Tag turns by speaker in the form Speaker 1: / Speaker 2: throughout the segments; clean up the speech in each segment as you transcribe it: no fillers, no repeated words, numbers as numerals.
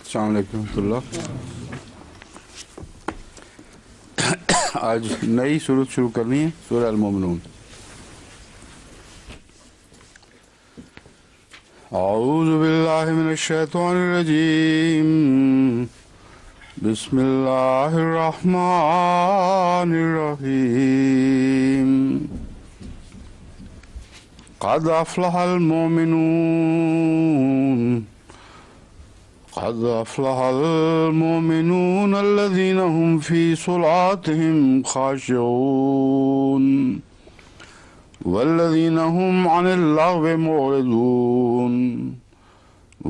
Speaker 1: السلام علیکم ورحمۃ اللہ۔ آج نئی صورت شروع کرنی ہے، سورہ المومنون۔ اعوذ باللہ من الشیطان الرجیم، بسم اللہ الرحمن الرحیم۔ قد افلح المؤمنون قد افلح المؤمنون الذين هم في صلاتهم خاشعون والذين هم عن اللغو معرضون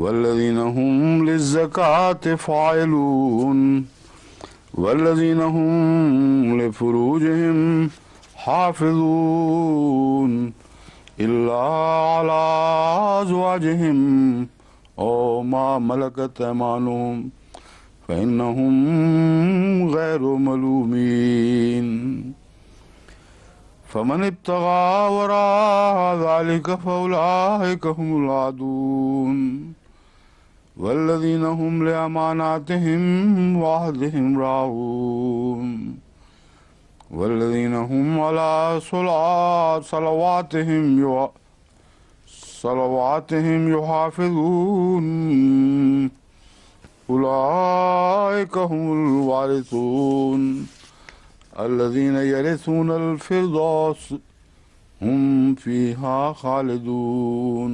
Speaker 1: والذين هم للزكاة فاعلون والذين هم لفروجهم حافظون إلا على أزواجهم أو ما ملكت أيمانهم فإنهم غير ملومين، فمن ابتغى وراء ذلك فأولئك هم العادون والذين هم لأماناتهم وعهدهم راعون والذين هم على صلواتهم يحافظون أولئك هم الوارثون الذين يرثون الفردوس هم فيها خالدون۔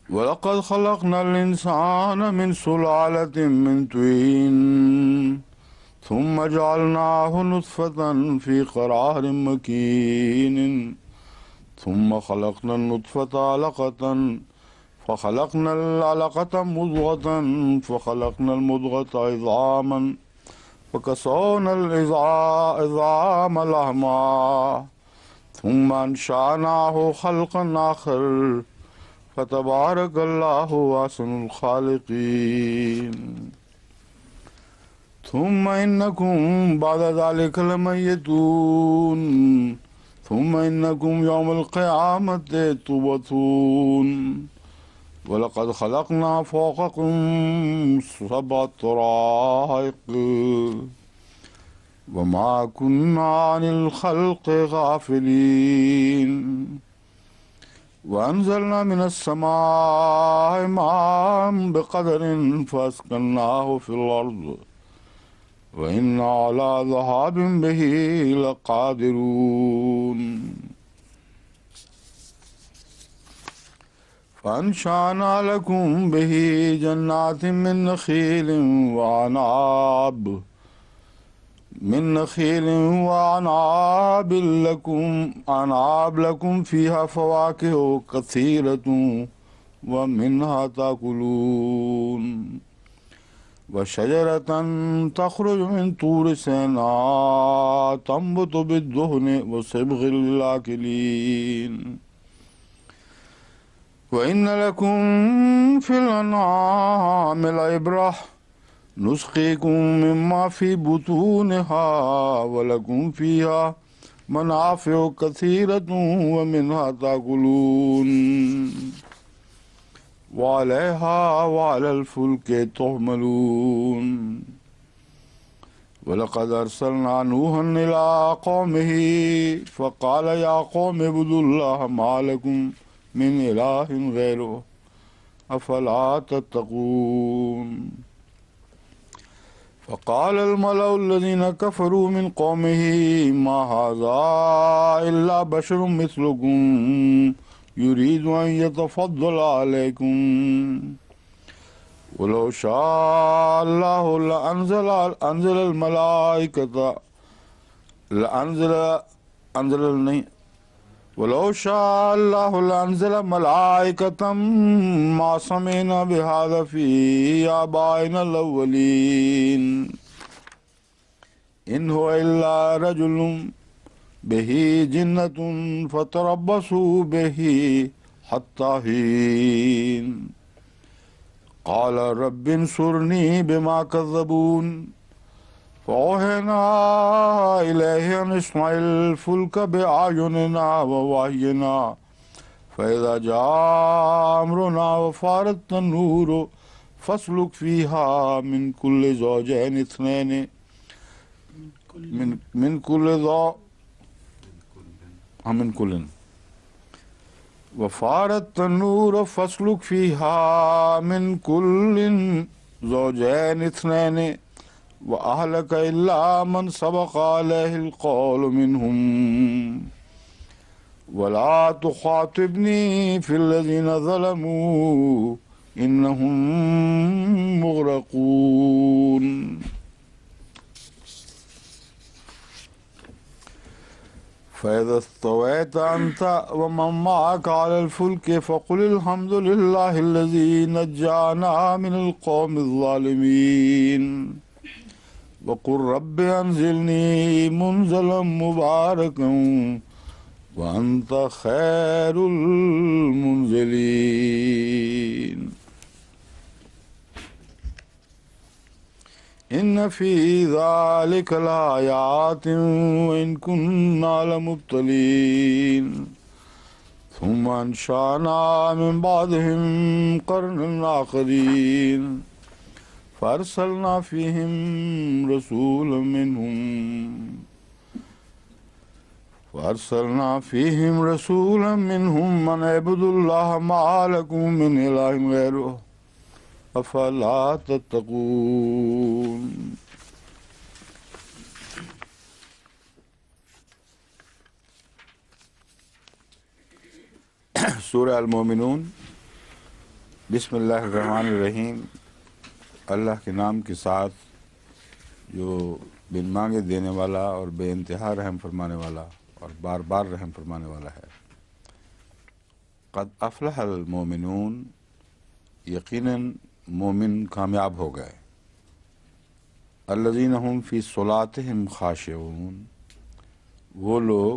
Speaker 1: ولقد خلقنا الإنسان من سلالة من طين ثم جعلناه نطفة في قرار مكين ثم خلقنا النطفة علقة فخلقنا العلقة مضغة فخلقنا المضغة عظاما فكسونا العظام لحما ثم أنشأناه خلقا آخر فتبارك الله أحسن الخالقين۔ ثم إنكم بعد ذلك لميتون ثم إنكم يوم القيامة تبعثون۔ ولقد خلقنا فوقكم سبع طرائق وما كنا عن الخلق غافلين، وأنزلنا من السماء ماء بقدر فأسكناه في الأرض وإنا على ذهاب به لقادرون۔ فأنشأنا لكم به جنات من نخيل وأعناب لكم فيها فواكه كثيرة ومنها تأكلون، وشجرة تخرج من طور سيناء تنبت بالدهن وصبغ للآكلين، وإن لكم في الأنعام لعبرة نسقيكم مما في بطونها ولكم فيها منافع كثيرة ومنها تأكلون وعليها وعلى الفلك تحملون۔ ولقد أرسلنا نوحا إلى قومه فقال يا قوم اعبدوا الله ما لكم من إله غيره أفلا تتقون۔ فقال الملأ الذين كفروا من قومه ما هذا إلا بشر مثلكم يريد أن يتفضل عليكم ولو شاء الله لأنزل الملائكة ولو شاء الله لأنزل ملائكة ما سمعنا بهذا في آبائنا الأولين إن هو إلا رجل به جنة فتربصوا به حتى حين قال رب انصرني بما كذبون فأوحينا إليه أن اصنع الفلك بأعيننا ووحينا فإذا جاء أمرنا وفارت النور فاسلك فيها من كل زوجين اثنين من كل وفارت النور فاسلك فيها من كل زوجين اثنين وأهلك إلا من سبق عليه القول منهم ولا تخاطبني في الذين ظلموا إنهم مغرقون. فإذا استويت أنت ومن معك على الفلك فقل الحمد لله الذي نجانا من القوم الظالمين وقل رب أنزلني منزلا مباركا وأنت خير المنزلين. إن في ذلك لآيات وإن كنا لمبتلين ثم أنشأنا من بعدهم قرنا آخرين فأرسلنا فيهم رسولا منهم من اعبدوا الله ما لكم من إله غيره أفلا تتقون. سورہ المومنون. بسم اللہ الرحمن الرحیم. اللہ کے نام کے ساتھ جو بن مانگے دینے والا اور بے انتہا رحم فرمانے والا اور بار بار رحم فرمانے والا ہے. قد افلح المومنون، یقیناً مومن کامیاب ہو گئے. الذین هم فی صلاتہم خاشعون، وہ لوگ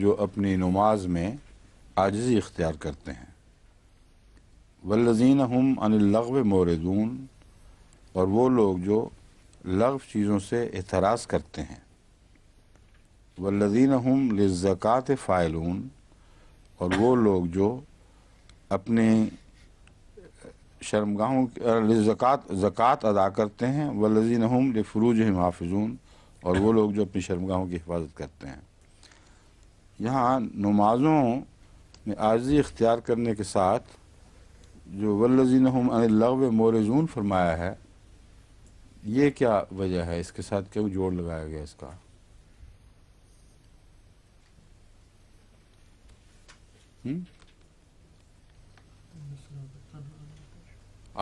Speaker 1: جو اپنی نماز میں عاجزی اختیار کرتے ہیں. والذین هم عن اللغو معرضون، اور وہ لوگ جو لغو چیزوں سے اعتراض کرتے ہیں. والذین هم للزکوٰۃ فاعلون، اور وہ لوگ جو اپنے شرمگاہوں زکوٰۃ ادا کرتے ہیں. والذین هم لفروجہم حافظون، اور وہ لوگ جو اپنی شرمگاہوں کی حفاظت کرتے ہیں. یہاں نمازوں میں عاجزی اختیار کرنے کے ساتھ جو والذین هم عن اللغو معرضون فرمایا ہے، یہ کیا وجہ ہے؟ اس کے ساتھ کیوں جوڑ لگایا گیا اس کا؟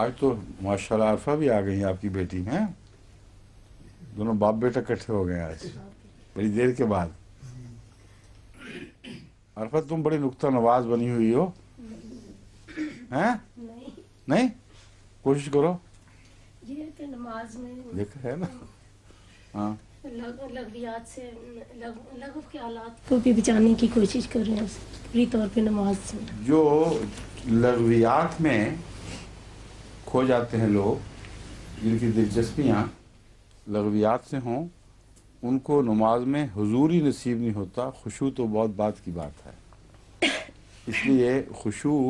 Speaker 1: آج تو ماشاءاللہ عرفہ بھی آ گئی ہیں آپ کی بیٹی ہیں، دونوں باپ بیٹا اکٹھے ہو گئے آج بڑی دیر کے بعد. عرفہ تم بڑی نکتہ نواز بنی ہوئی ہو ہیں؟ نہیں کوشش کرو.
Speaker 2: یہ کہ نماز میں
Speaker 1: دیکھا ہے نا. ہاں،
Speaker 2: لغویات سے لغو کے آلات کو بھی بچانے کی کوشش کر رہے ہیں پوری طور پہ نماز سے.
Speaker 1: جو لغویات میں کھو جاتے ہیں لوگ، جن کی دلچسپیاں لغویات سے ہوں، ان کو نماز میں حضور ہی نصیب نہیں ہوتا. خشوع تو بہت بات کی بات ہے. اس لیے خشوع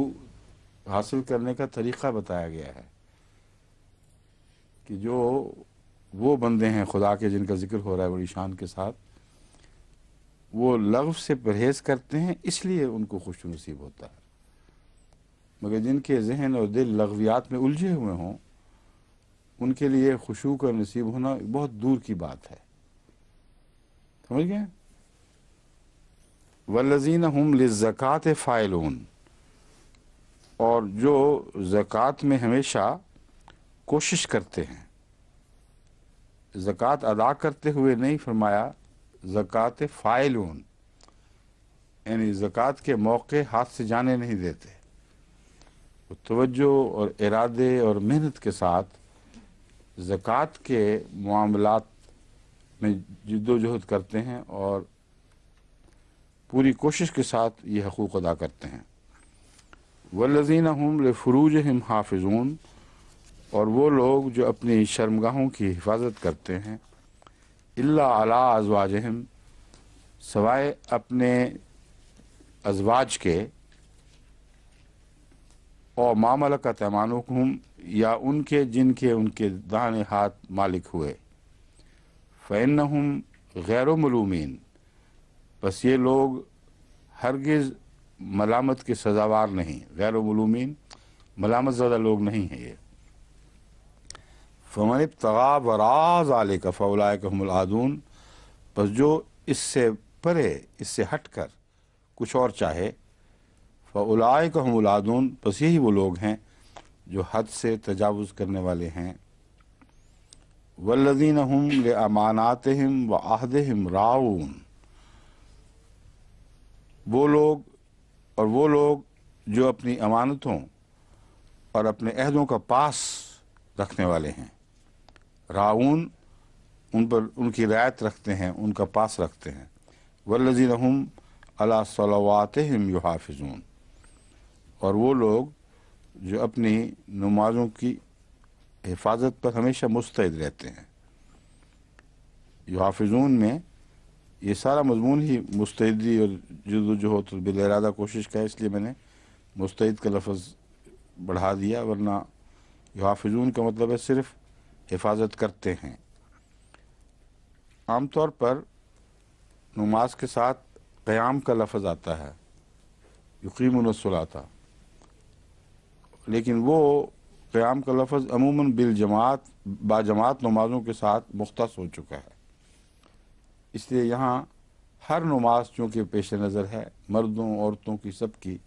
Speaker 1: حاصل کرنے کا طریقہ بتایا گیا ہے کہ جو وہ بندے ہیں خدا کے جن کا ذکر ہو رہا ہے بڑی شان کے ساتھ، وہ لغو سے پرہیز کرتے ہیں، اس لیے ان کو خشوع نصیب ہوتا ہے. مگر جن کے ذہن اور دل لغویات میں الجھے ہوئے ہوں، ان کے لیے خشوع کا نصیب ہونا بہت دور کی بات ہے. سمجھ گئے؟ والذین هم للزکوٰۃ فاعلون، اور جو زکوٰۃ میں ہمیشہ کوشش کرتے ہیں. زکوٰۃ ادا کرتے ہوئے نہیں فرمایا، زکوٰۃ فاعلون، یعنی زکوٰۃ کے موقع ہاتھ سے جانے نہیں دیتے. توجہ اور ارادے اور محنت کے ساتھ زکوٰۃ کے معاملات میں جد و جہد کرتے ہیں اور پوری کوشش کے ساتھ یہ حقوق ادا کرتے ہیں. والذین هم لفروجہم حافظون، اور وہ لوگ جو اپنی شرمگاہوں کی حفاظت کرتے ہیں. الا علی ازواجہم، سوائے اپنے ازواج کے. اور ما ملکت ایمانکم یا ان کے جن کے ان کے داہنے ہاتھ مالک ہوئے، فإنہم غیر ملومین، بس یہ لوگ ہرگز ملامت کے سزاوار نہیں، غیر ملومین ملامت زدہ لوگ نہیں ہیں یہ۔ فمن ابتغى وراء ذلك فاولئک هم العادون، بس جو اس سے پرے، اس سے ہٹ کر کچھ اور چاہے، فاولئک هم العادون، بس یہی وہ لوگ ہیں جو حد سے تجاوز کرنے والے ہیں۔ والذین هم لاماناتهم وعہدهم راعون، وہ لوگ اور وہ لوگ جو اپنی امانتوں اور اپنے عہدوں کا پاس رکھنے والے ہیں، راعون ان پر ان کی رعایت رکھتے ہیں، ان کا پاس رکھتے ہیں۔ والذین هم علی صلواتہم یحافظون، اور وہ لوگ جو اپنی نمازوں کی حفاظت پر ہمیشہ مستعد رہتے ہیں۔ یحافظون میں یہ سارا مضمون ہی مستعدی اور جدوجہد بالارادہ کوشش کا ہے، اس لیے میں نے مستعد کا لفظ بڑھا دیا، ورنہ یحافظون کا مطلب ہے صرف حفاظت کرتے ہیں۔ عام طور پر نماز کے ساتھ قیام کا لفظ آتا ہے، یقیمون الصلاۃ، لیکن وہ قیام کا لفظ عموماً بالجماعت، باجماعت نمازوں کے ساتھ مختص ہو چکا ہے، اس لیے یہاں ہر نماز چونکہ پیش نظر ہے، مردوں عورتوں کی سب کی،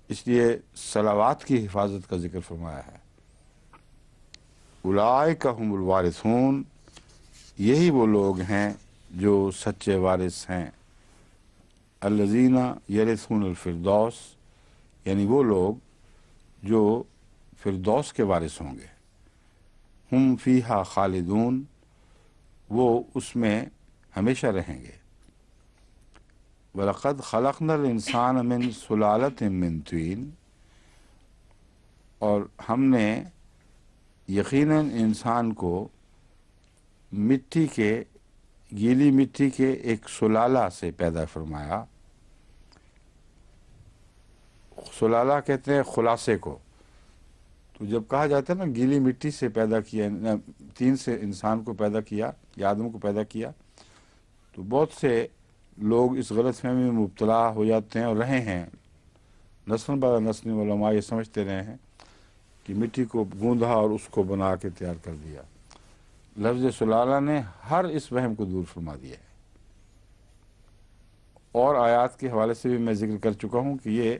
Speaker 1: اس لیے صلوات کی حفاظت کا ذکر فرمایا ہے۔ اولئک هم الوارثون، یہی وہ لوگ ہیں جو سچے وارث ہیں۔ الذین یرثون الفردوس، یعنی وہ لوگ جو فردوس کے وارث ہوں گے۔ ہم فیہا خالدون، وہ اس میں ہمیشہ رہیں گے۔ وَلَقَدْ خَلَقْنَا الْإِنسَانَ مِنْ سُلَالَةٍ مِّن طِینٍ، اور ہم نے یقیناً انسان کو مٹی کے، گیلی مٹی کے ایک سلالہ سے پیدا فرمایا۔ سلالہ کہتے ہیں خلاصے کو، تو جب کہا جاتا ہے نا گیلی مٹی سے پیدا کیا، طین سے انسان کو پیدا کیا یا آدم کو پیدا کیا، تو بہت سے لوگ اس غلط فہمی میں مبتلا ہو جاتے ہیں اور رہے ہیں، نسل بعد نسل علماء یہ سمجھتے رہے ہیں کہ مٹی کو گوندھا اور اس کو بنا کے تیار کر دیا۔ لفظ سلالہ نے ہر اس وہم کو دور فرما دیا ہے، اور آیات کے حوالے سے بھی میں ذکر کر چکا ہوں کہ یہ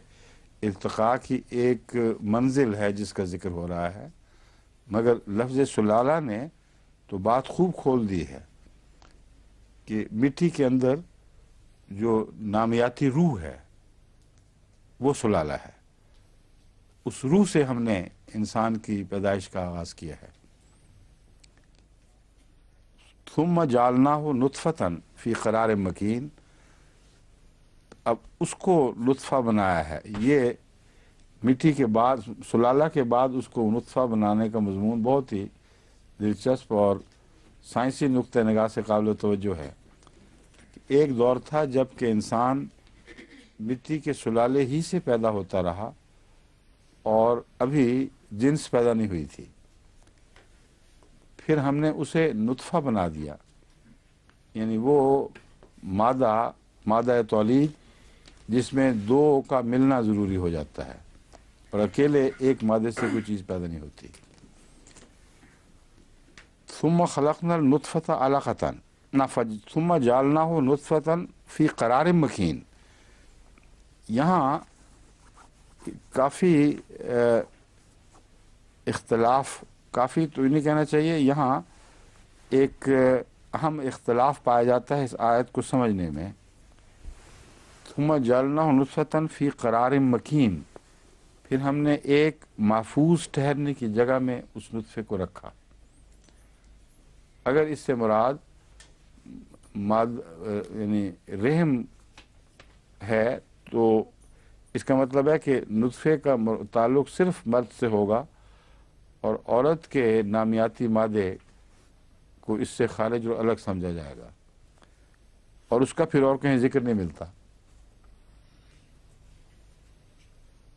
Speaker 1: ارتقاء کی ایک منزل ہے جس کا ذکر ہو رہا ہے، مگر لفظ سلالہ نے تو بات خوب کھول دی ہے کہ مٹی کے اندر جو نامیاتی روح ہے وہ سلالہ ہے، اس روح سے ہم نے انسان کی پیدائش کا آغاز کیا ہے۔ ثم جعلناہ نطفۃ فی قرار مکین، اب اس کو نطفہ بنایا ہے، یہ مٹی کے بعد، سلالہ کے بعد اس کو نطفہ بنانے کا مضمون بہت ہی دلچسپ اور سائنسی نقطہ نگاہ سے قابل توجہ ہے۔ ایک دور تھا جب کہ انسان مٹی کے سلالے ہی سے پیدا ہوتا رہا اور ابھی جنس پیدا نہیں ہوئی تھی، پھر ہم نے اسے نطفہ بنا دیا، یعنی وہ مادہ تولید جس میں دو کا ملنا ضروری ہو جاتا ہے، اور اکیلے ایک مادے سے کوئی چیز پیدا نہیں ہوتی۔ ثم خلقنا النطفة علقة، ثم جعلناه نطفة فی قرار مکین، یہاں کافی اختلاف، کافی تو نہیں کہنا چاہیے، یہاں ایک اہم اختلاف پایا جاتا ہے اس آیت کو سمجھنے میں۔ ثم جعلناه نطفة فی قرار مکین، پھر ہم نے ایک محفوظ ٹھہرنے کی جگہ میں اس نطفے کو رکھا۔ اگر اس سے مراد یعنی رحم ہے تو اس کا مطلب ہے کہ نطفے کا تعلق صرف مرد سے ہوگا اور عورت کے نامیاتی مادے کو اس سے خارج اور الگ سمجھا جائے گا، اور اس کا پھر اور کہیں ذکر نہیں ملتا۔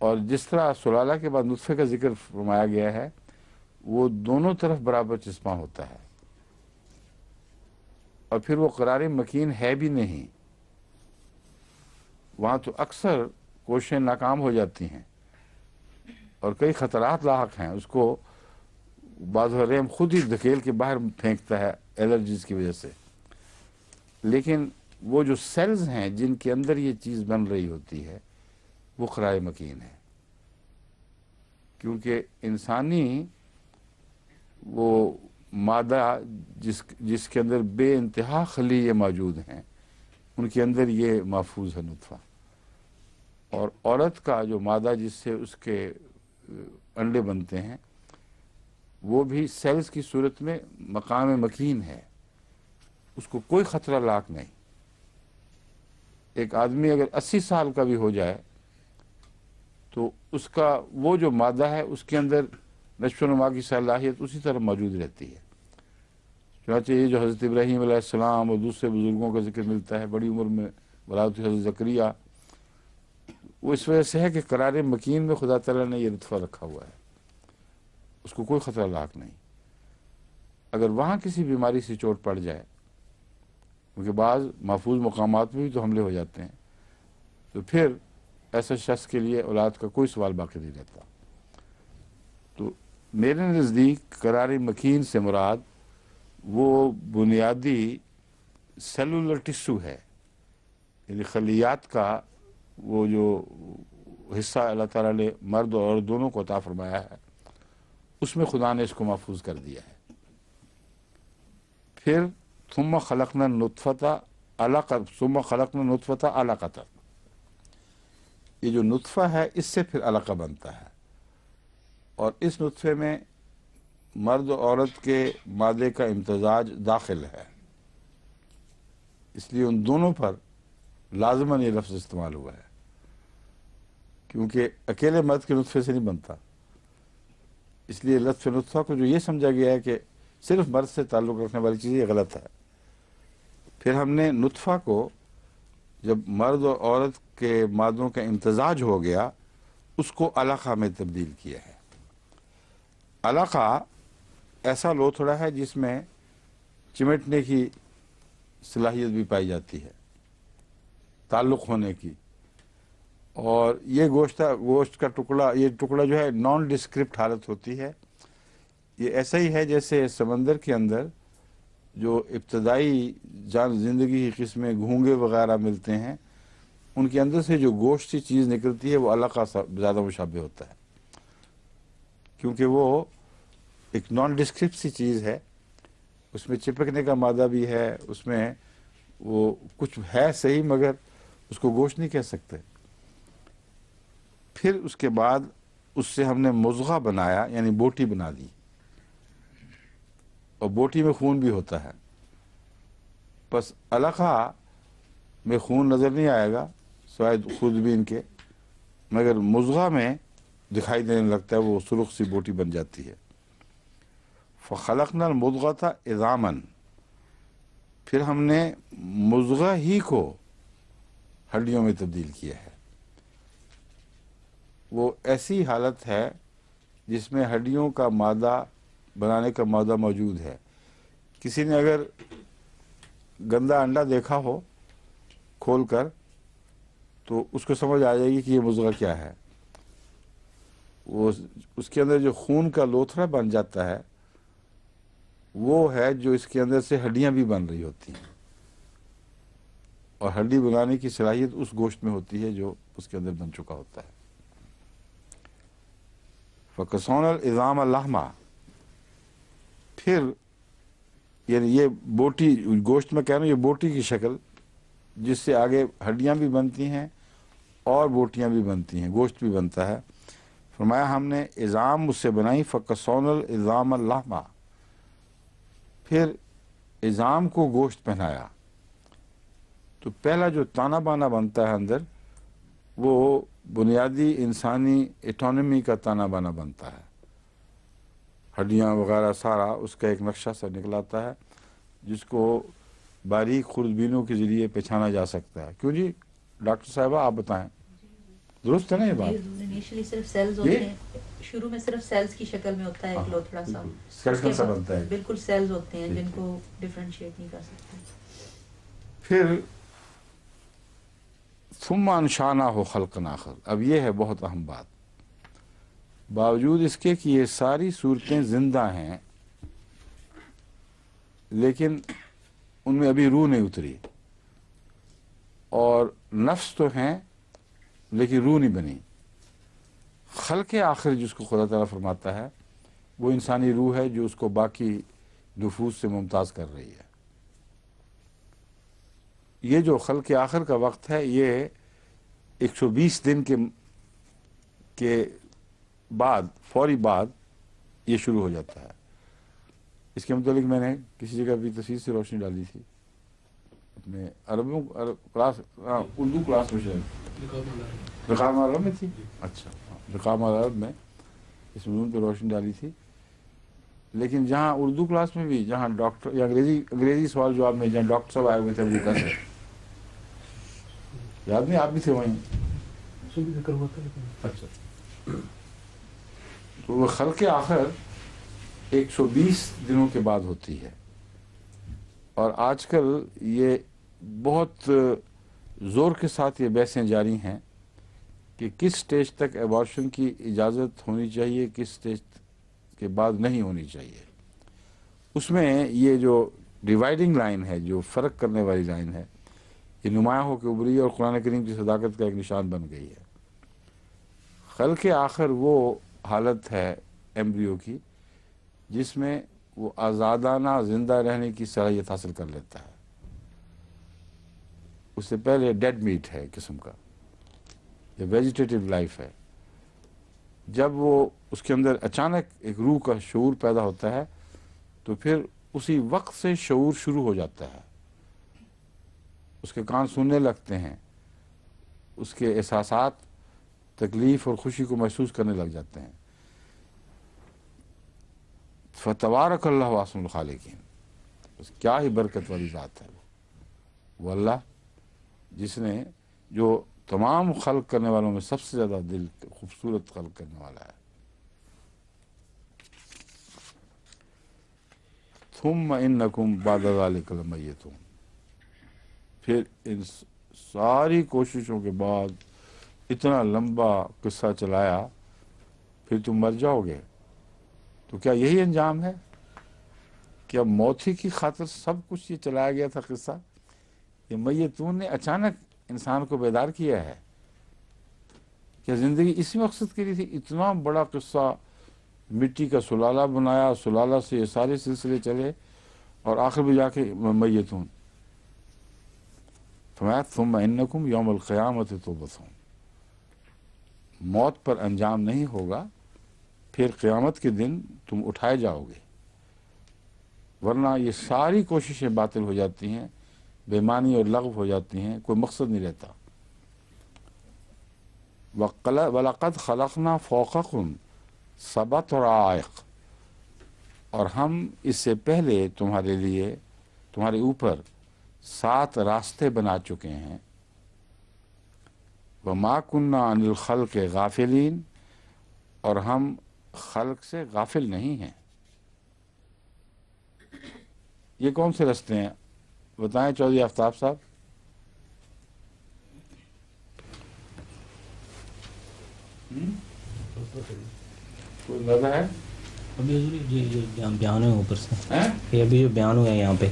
Speaker 1: اور جس طرح سلالہ کے بعد نطفے کا ذکر فرمایا گیا ہے وہ دونوں طرف برابر چسپاں ہوتا ہے، اور پھر وہ قرار مکین ہے بھی نہیں، وہاں تو اکثر کوششیں ناکام ہو جاتی ہیں اور کئی خطرات لاحق ہیں، اس کو بعض رحم خود ہی دھکیل کے باہر پھینکتا ہے الرجیز کی وجہ سے، لیکن وہ جو سیلز ہیں جن کے اندر یہ چیز بن رہی ہوتی ہے وہ قرار مکین ہے، کیونکہ انسانی وہ مادہ جس کے اندر بے انتہا خلیے موجود ہیں ان کے اندر یہ محفوظ ہے نطفہ، اور عورت کا جو مادہ جس سے اس کے انڈے بنتے ہیں وہ بھی سیلز کی صورت میں مقام مکین ہے، اس کو کوئی خطرہ لاحق نہیں۔ ایک آدمی اگر 80 سال کا بھی ہو جائے تو اس کا وہ جو مادہ ہے اس کے اندر نشو و نما کی صلاحیت اسی طرح موجود رہتی ہے۔ چنانچہ یہ جو حضرت ابراہیم علیہ السلام اور دوسرے بزرگوں کا ذکر ملتا ہے بڑی عمر میں ولادت حضرت زکریہ، وہ اس وجہ سے ہے کہ قرار مکین میں خدا تعالیٰ نے یہ نطفہ رکھا ہوا ہے، اس کو کوئی خطرہ لاحق نہیں۔ اگر وہاں کسی بیماری سے چوٹ پڑ جائے، کیونکہ بعض محفوظ مقامات میں بھی تو حملے ہو جاتے ہیں، تو پھر ایسے شخص کے لیے اولاد کا کوئی سوال باقی نہیں رہتا۔ تو میرے نزدیک قرار مکین سے مراد وہ بنیادی سیلولر ٹشو ہے، یعنی خلیات کا وہ جو حصہ اللہ تعالیٰ نے مرد اور عورت دونوں کو عطا فرمایا ہے اس میں خدا نے اس کو محفوظ کر دیا ہے۔ پھر ثم خلقنا النطفة علقة ثم خلقنا النطفة علقة، یہ جو نطفہ ہے اس سے پھر علقہ بنتا ہے، اور اس نطفے میں مرد و عورت کے مادے کا امتزاج داخل ہے، اس لیے ان دونوں پر لازماً یہ لفظ استعمال ہوا ہے، کیونکہ اکیلے مرد کے نطفے سے نہیں بنتا، اس لیے لطف نطفہ کو جو یہ سمجھا گیا ہے کہ صرف مرد سے تعلق رکھنے والی چیز یہ غلط ہے۔ پھر ہم نے نطفہ کو جب مرد اور عورت کے مادوں کا امتزاج ہو گیا اس کو علقہ میں تبدیل کیا ہے۔ علقہ ایسا لوتھڑا ہے جس میں چمٹنے کی صلاحیت بھی پائی جاتی ہے، تعلق ہونے کی، اور یہ گوشت کا ٹکڑا، یہ ٹکڑا جو ہے نان ڈسکرپٹ حالت ہوتی ہے، یہ ایسا ہی ہے جیسے سمندر کے اندر جو ابتدائی زندگی کی قسمیں گھونگے وغیرہ ملتے ہیں ان کے اندر سے جو گوشت کی چیز نکلتی ہے وہ علقہ زیادہ مشابہ ہوتا ہے، کیونکہ وہ ایک نان ڈسکرپٹ سی چیز ہے، اس میں چپکنے کا مادہ بھی ہے، اس میں وہ کچھ ہے صحیح مگر اس کو گوشت نہیں کہہ سکتے۔ پھر اس کے بعد اس سے ہم نے مضغہ بنایا، یعنی بوٹی بنا دی، اور بوٹی میں خون بھی ہوتا ہے، بس علقہ میں خون نظر نہیں آئے گا سوائے خودبین کے، مگر مضغہ میں دکھائی دینے لگتا ہے، وہ سرخ سی بوٹی بن جاتی ہے۔ فخلقنا المضغۃ عظاما، پھر ہم نے مضغہ ہی کو ہڈیوں میں تبدیل کیا ہے۔ وہ ایسی حالت ہے جس میں ہڈیوں کا مادہ بنانے کا مادہ موجود ہے۔ کسی نے اگر گندا انڈا دیکھا ہو کھول کر تو اس کو سمجھ آ جائے گی کہ یہ مضغہ کیا ہے۔ وہ اس کے اندر جو خون کا لوتھڑا بن جاتا ہے وہ ہے جو اس کے اندر سے ہڈیاں بھی بن رہی ہوتی ہیں، اور ہڈی بنانے کی صلاحیت اس گوشت میں ہوتی ہے جو اس کے اندر بن چکا ہوتا ہے۔ فَكَسَوْنَا الْعِظَامَ لَحْمًا، پھر یعنی یہ بوٹی، گوشت میں کہہ رہا ہوں، یہ بوٹی کی شکل جس سے آگے ہڈیاں بھی بنتی ہیں اور بوٹیاں بھی بنتی ہیں، گوشت بھی بنتا ہے۔ فرمایا ہم نے عظام اس سے بنائی، فَكَسَوْنَا الْعِظَامَ لَحْمًا، پھر عظام کو گوشت پہنایا۔ تو پہلا جو تانا بانا بنتا ہے اندر وہ بنیادی انسانی ایٹانومی کا تانا بانا بنتا ہے، ہڈیاں وغیرہ سارا اس کا ایک نقشہ سا نکلاتا ہے جس کو باریک خوردبینوں کے ذریعے پہچانا جا سکتا ہے۔ کیوں جی ڈاکٹر صاحبہ آپ بتائیں، درست ہے نا یہ بات؟
Speaker 3: انیشلی صرف سیلز ہوتے ہیں، شروع میں صرف سیلز کی شکل میں ہوتا ہے ایک لوتھڑا سا،
Speaker 1: اسکیلٹن سا بنتا ہے،
Speaker 3: بالکل سیلز ہوتے ہیں جن کو ڈفرینشیٹ نہیں کر سکتے.
Speaker 1: پھر ثم انشأناہ خلقا آخر. اب یہ ہے بہت اہم بات، باوجود اس کے کہ یہ ساری صورتیں زندہ ہیں لیکن ان میں ابھی روح نہیں اتری، اور نفس تو ہیں لیکن روح نہیں بنی. خلق آخر جس کو خدا تعالیٰ فرماتا ہے وہ انسانی روح ہے جو اس کو باقی نفوس سے ممتاز کر رہی ہے. یہ جو خلق آخر کا وقت ہے یہ 120 دن کے بعد، فوری بعد یہ شروع ہو جاتا ہے. اس کے متعلق میں نے کسی جگہ بھی تفصیل سے روشنی ڈالی تھی اپنے کلاس، اردو کلاس میں شاید رقام العرب میں تھی. اچھا، رقام العرب میں اس موضوع پہ روشنی ڈالی تھی. لیکن جہاں اردو کلاس میں بھی، جہاں ڈاکٹر یا انگریزی سوال جواب میں جہاں ڈاکٹر صاحب آئے ہوئے تھے امریکہ سے، یاد نہیں آپ بھی تھے وہیں؟ اچھا، تو وہ خلق آخر 120 دنوں کے بعد ہوتی ہے. اور آج کل یہ بہت زور کے ساتھ یہ بحثیں جاری ہیں کہ کس سٹیج تک ایبارشن کی اجازت ہونی چاہیے، کس سٹیج کے بعد نہیں ہونی چاہیے. اس میں یہ جو ڈیوائڈنگ لائن ہے، جو فرق کرنے والی لائن ہے، یہ نمایاں ہو کے ابھری اور قرآن کریم کی صداقت کا ایک نشان بن گئی ہے. خلق آخر وہ حالت ہے ایمبریو کی جس میں وہ آزادانہ زندہ رہنے کی صلاحیت حاصل کر لیتا ہے. اس سے پہلے ڈیڈ میٹ ہے قسم کا، یہ ویجیٹیٹو لائف ہے. جب وہ اس کے اندر اچانک ایک روح کا شعور پیدا ہوتا ہے تو پھر اسی وقت سے شعور شروع ہو جاتا ہے. اس کے کان سننے لگتے ہیں، اس کے احساسات تکلیف اور خوشی کو محسوس کرنے لگ جاتے ہیں. فتبارک اللہ احسن الخالقین. بس کیا ہی برکت والی ذات ہے وہ اللہ جس نے، جو تمام خلق کرنے والوں میں سب سے زیادہ دل خوبصورت خلق کرنے والا ہے. ثم انکم بعد ذلک لمیتون. پھر ان ساری کوششوں کے بعد اتنا لمبا قصہ چلایا، پھر تم مر جاؤ گے. تو کیا یہی انجام ہے؟ کیا موت ہی کی خاطر سب کچھ یہ چلایا گیا تھا قصہ؟ یہ میتون نے اچانک انسان کو بیدار کیا ہے؟ کیا زندگی اسی مقصد کے لیے تھی؟ اتنا بڑا قصہ، مٹی کا سلالہ بنایا، سلالہ سے یہ سارے سلسلے چلے اور آخر میں جا کے میتون. فرمایا ثم انکم یوم القیامت تبعثون. موت پر انجام نہیں ہوگا، پھر قیامت کے دن تم اٹھائے جاؤ گے. ورنہ یہ ساری کوششیں باطل ہو جاتی ہیں، بے معنی اور لغو ہو جاتی ہیں، کوئی مقصد نہیں رہتا. وَلَقَدْ خَلَقْنَا فَوْقَكُمْ سَبْعَ طَرَائِقَ. اور ہم اس سے پہلے تمہارے لیے، تمہارے اوپر 7 راستے بنا چکے ہیں. وَمَا كُنَّا عَنِ الْخَلْقِ غَافِلِينَ. اور ہم خلق سے غافل نہیں ہیں. یہ کون سے راستے ہیں بتائیں چودھری آفتاب صاحب؟ کوئی اندازہ ہے؟
Speaker 4: ابھی جو بیان ہوئے اوپر سے، یہ ابھی جو بیان ہوا ہے یہاں پہ،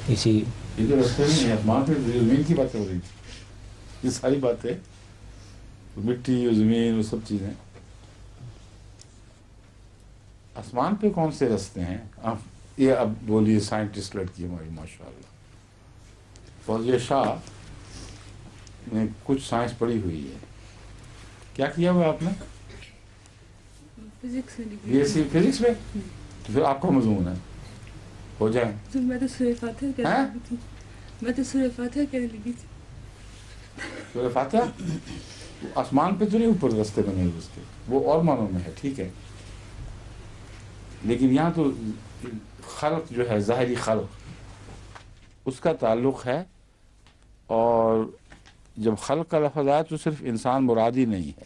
Speaker 4: اسی
Speaker 1: یہ تو راستے نہیں ہے، آسمان پہ زمین کی بات ہو رہی تھی. یہ ساری باتیں، مٹی اور زمین وہ سب چیزیں. آسمان پہ کون سے راستے ہیں؟ یہ اب بولیے سائنٹسٹ لڑکی ہماری ماشاء اللہ فوزیہ شاہ نے کچھ سائنس پڑھی ہوئی ہے. کیا کیا ہوا آپ نے؟ بی ایس سی فزکس میں. تو پھر آپ کا مضمون ہے، ہو جائیں.
Speaker 5: میں تو سورہ فاتحہ کہنے لگی تھی. میں تو سورہ فاتحہ کہنے لگی تھی.
Speaker 1: سورہ فاتحہ آسمان پہ تو نہیں اوپر راستے بنے ہوئے اس کے، وہ اور معنوں میں ہے، ٹھیک ہے. لیکن یہاں تو خلق جو ہے، ظاہری خلق، اس کا تعلق ہے. اور جب خلق کا لفظ آیا تو صرف انسان مراد ہی نہیں ہے،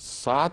Speaker 1: 7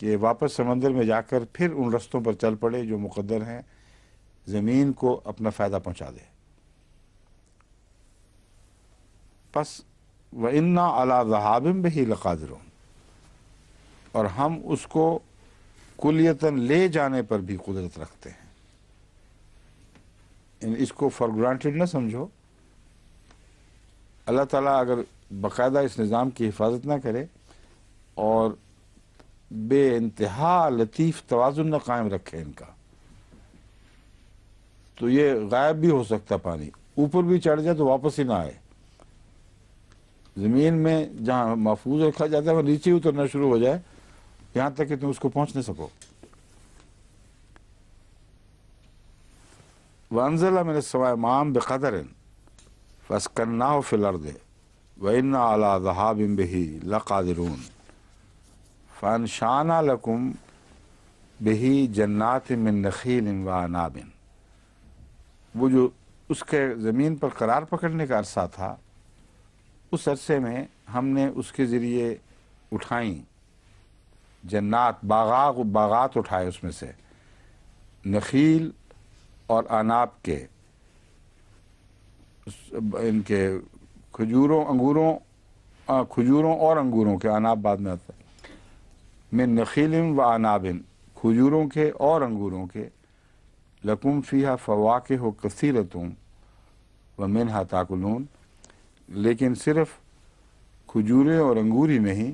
Speaker 1: کہ واپس سمندر میں جا کر پھر ان رستوں پر چل پڑے جو مقدر ہیں، زمین کو اپنا فائدہ پہنچا دے۔ پس وَإِنَّا عَلَىٰ ذَهَابٍ بِهِ لَقَادِرُونَ، اور ہم اس کو کلیتاً لے جانے پر بھی قدرت رکھتے ہیں۔ یعنی اس کو فار گرانٹیڈ نہ سمجھو۔ اللہ تعالیٰ اگر باقاعدہ اس نظام کی حفاظت نہ کرے اور بے انتہا لطیف توازن نہ قائم رکھے ان کا، تو یہ غائب بھی ہو سکتا پانی، اوپر بھی چڑھ جائے تو واپس ہی نہ آئے۔ زمین میں جہاں محفوظ رکھا جاتا ہے وہ نیچے اترنا شروع ہو جائے یہاں تک کہ تم اس کو پہنچ نہ سکو۔ وَأَنزَلَ مِنَ السَّمَاءِ مَاءً بِقَدَرٍ فَأَسْكَنَّاهُ فِي الْأَرْضِ وَإِنَّا عَلَىٰ ذَهَابٍ بِهِ لَقَادِرُونَ فَأَنشَأْنَا لَكُمْ بِهِ جَنَّاتٍ مِّن نَخِيلٍ وَأَعْنَابٍ، وہ جو اس کے زمین پر قرار پکڑنے کا عرصہ تھا، اس عرصے میں ہم نے اس کے ذریعے اٹھائیں جنات، باغات اٹھائے اس میں سے، نخیل اور اناب کے، ان کے کھجوروں اور انگوروں کے، اناب بعد میں آتا ہے، من نخیل و اناب، کھجوروں کے اور انگوروں کے، لکم فیہا فواکہ کثیرۃ ومنہا تاکلون، لیکن صرف کھجوریں اور انگور ہی نہیں،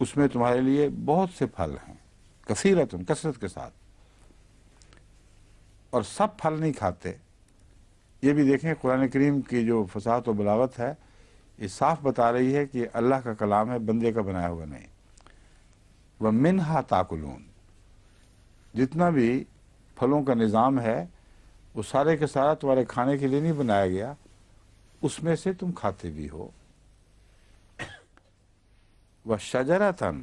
Speaker 1: اس میں تمہارے لیے بہت سے پھل ہیں، کثیرۃ، کثرت کے ساتھ، اور سب پھل نہیں کھاتے۔ یہ بھی دیکھیں قرآن کریم کی جو فصاحت و بلاغت ہے، یہ صاف بتا رہی ہے کہ اللہ کا کلام ہے، بندے کا بنایا ہوا نہیں۔ وَمِنْهَا تَأْكُلُونَ، جتنا بھی پھلوں کا نظام ہے وہ سارے کے سارا تمہارے کھانے کے لیے نہیں بنایا گیا، اس میں سے تم کھاتے بھی ہو۔ وَشَجَرَةً